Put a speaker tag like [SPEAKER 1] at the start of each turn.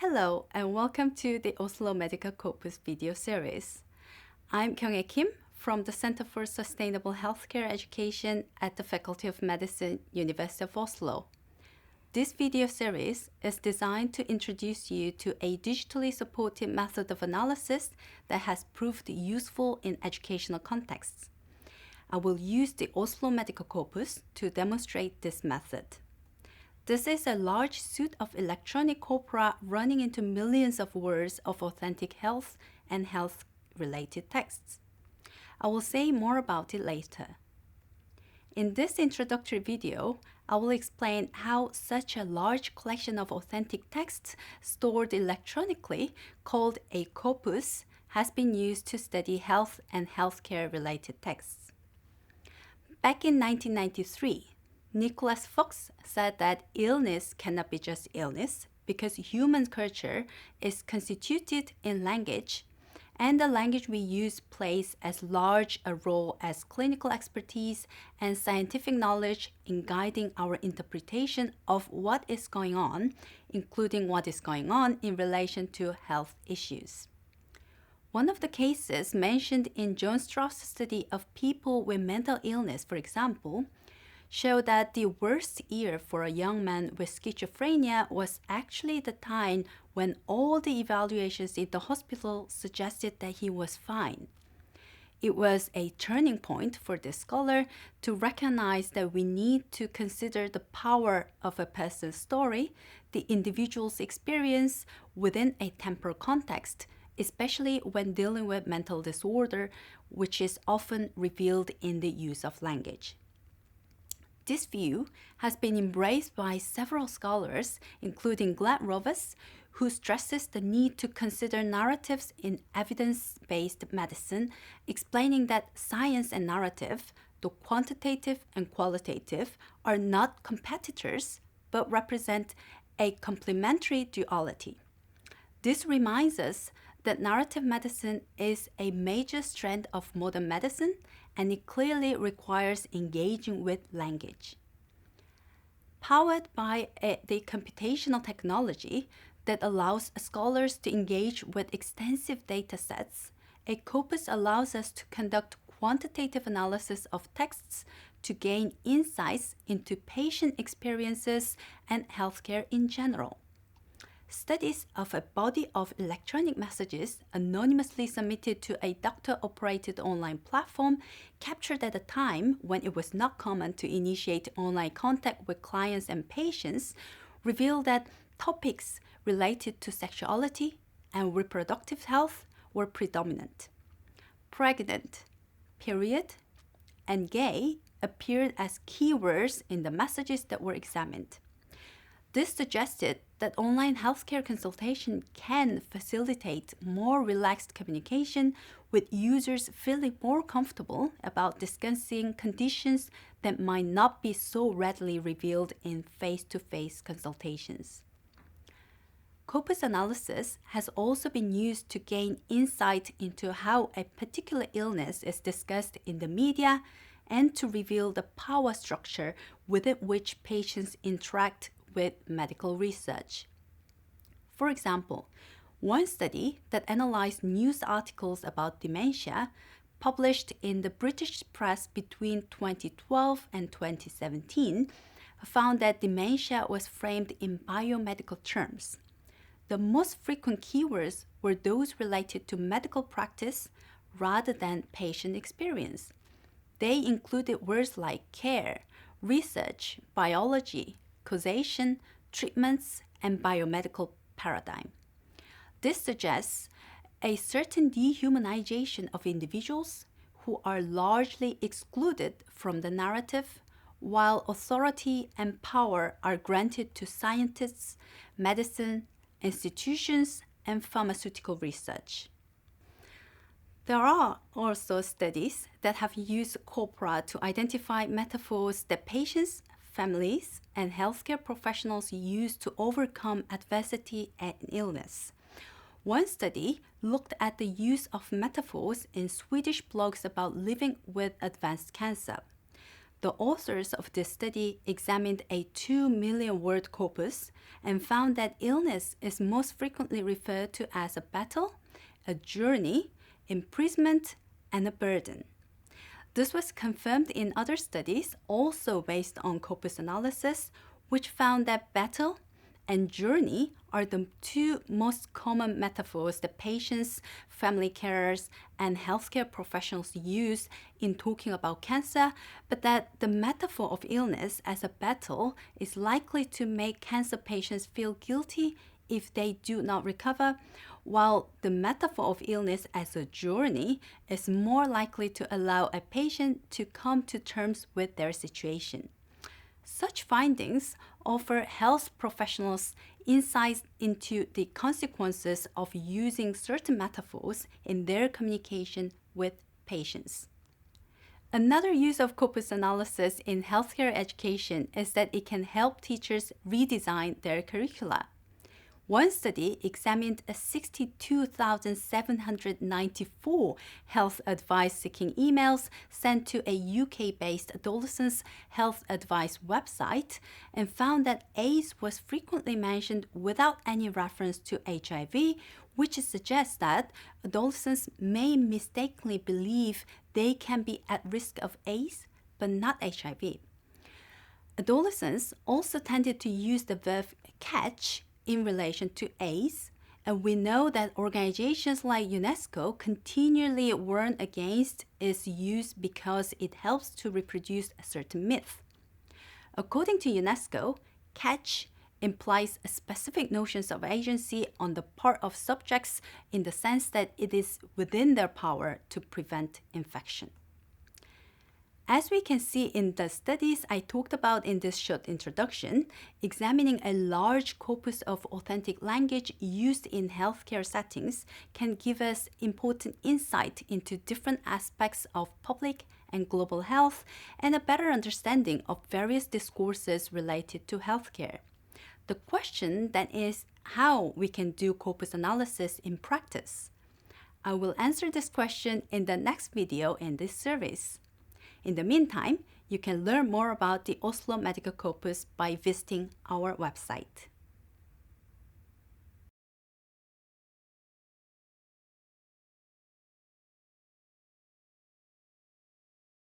[SPEAKER 1] Hello and welcome to the Oslo Medical Corpus video series. I'm Kyung from the Center for Sustainable Healthcare Education at the Faculty of Medicine, University of Oslo. This video series is designed to introduce you to a digitally supported method of analysis that has proved useful in educational contexts. I will use the Oslo Medical Corpus to demonstrate this method. This is a large suite of electronic corpora running into millions of words of authentic health and health-related texts. I will say more about it later. In this introductory video, I will explain how such a large collection of authentic texts stored electronically, called a corpus, has been used to study health and healthcare-related texts. Back in 1993, Nicholas Fox said that illness cannot be just illness because human culture is constituted in language, and the language we use plays as large a role as clinical expertise and scientific knowledge in guiding our interpretation of what is going on, including what is going on in relation to health issues. One of the cases mentioned in John Strauss' study of people with mental illness, for example, showed that the worst year for a young man with schizophrenia was actually the time when all the evaluations in the hospital suggested that he was fine. It was a turning point for this scholar to recognize that we need to consider the power of a person's story, the individual's experience within a temporal context, especially when dealing with mental disorder, which is often revealed in the use of language. This view has been embraced by several scholars, including Glenn Rovers, who stresses the need to consider narratives in evidence-based medicine, explaining that science and narrative, the quantitative and qualitative, are not competitors, but represent a complementary duality. This reminds us that narrative medicine is a major strand of modern medicine, and it clearly requires engaging with language. Powered by the computational technology that allows scholars to engage with extensive data sets, a corpus allows us to conduct quantitative analysis of texts to gain insights into patient experiences and healthcare in general. Studies of a body of electronic messages anonymously submitted to a doctor-operated online platform captured at a time when it was not common to initiate online contact with clients and patients revealed that topics related to sexuality and reproductive health were predominant. Pregnant, period, and gay appeared as keywords in the messages that were examined. This suggested that online healthcare consultation can facilitate more relaxed communication, with users feeling more comfortable about discussing conditions that might not be so readily revealed in face-to-face consultations. Corpus analysis has also been used to gain insight into how a particular illness is discussed in the media and to reveal the power structure within which patients interact with medical research. For example, one study that analyzed news articles about dementia, published in the British press between 2012 and 2017, found that dementia was framed in biomedical terms. The most frequent keywords were those related to medical practice rather than patient experience. They included words like care, research, biology, causation, treatments, and biomedical paradigm. This suggests a certain dehumanization of individuals who are largely excluded from the narrative, while authority and power are granted to scientists, medicine, institutions, and pharmaceutical research. There are also studies that have used corpora to identify metaphors that patients, families, and healthcare professionals use to overcome adversity and illness. One study looked at the use of metaphors in Swedish blogs about living with advanced cancer. The authors of this study examined a 2 million word corpus and found that illness is most frequently referred to as a battle, a journey, imprisonment, and a burden. This was confirmed in other studies, also based on corpus analysis, which found that battle and journey are the two most common metaphors that patients, family carers, and healthcare professionals use in talking about cancer, but that the metaphor of illness as a battle is likely to make cancer patients feel guilty if they do not recover, while the metaphor of illness as a journey is more likely to allow a patient to come to terms with their situation. Such findings offer health professionals insights into the consequences of using certain metaphors in their communication with patients. Another use of corpus analysis in healthcare education is that it can help teachers redesign their curricula. One study examined 62,794 health advice-seeking emails sent to a UK-based adolescents' health advice website and found that AIDS was frequently mentioned without any reference to HIV, which suggests that adolescents may mistakenly believe they can be at risk of AIDS, but not HIV. Adolescents also tended to use the verb catch in relation to AIDS, and we know that organizations like UNESCO continually warn against its use because it helps to reproduce a certain myth. According to UNESCO, catch implies specific notions of agency on the part of subjects in the sense that it is within their power to prevent infection. As we can see in the studies I talked about in this short introduction, examining a large corpus of authentic language used in healthcare settings can give us important insight into different aspects of public and global health and a better understanding of various discourses related to healthcare. The question then is how we can do corpus analysis in practice. I will answer this question in the next video in this series. In the meantime, you can learn more about the Oslo Medical Corpus by visiting our website.